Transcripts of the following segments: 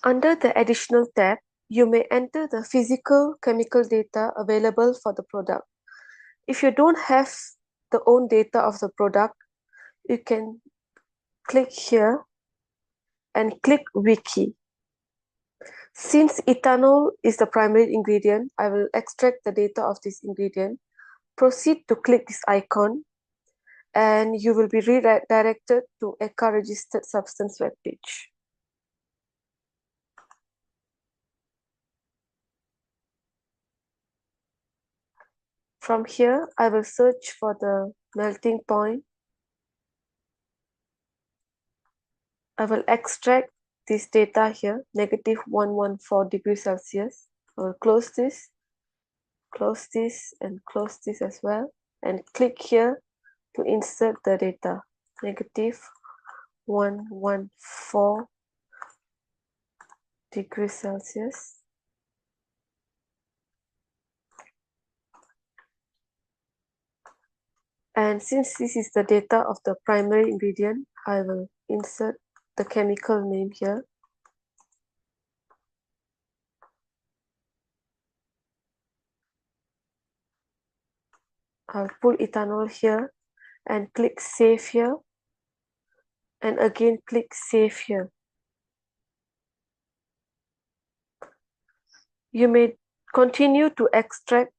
Under the Additional tab, you may enter the physical chemical data available for the product. If you don't have the own data of the product, you can click here and click Wiki. Since ethanol is the primary ingredient, I will extract the data of this ingredient. Proceed to click this icon and you will be redirected to ECHA registered substance webpage. From here, I will search for the melting point. I will extract this data here, negative 114 degrees Celsius. I will close this, and close this as well, and click here to insert the data, negative 114 degrees Celsius. And since this is the data of the primary ingredient, I will insert the chemical name here. I'll pull ethanol here and click Save here. And again click Save here. You may continue to extract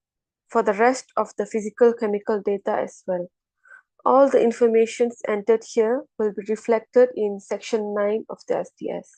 for the rest of the physical chemical data as well. All the information entered here will be reflected in section 9 of the SDS.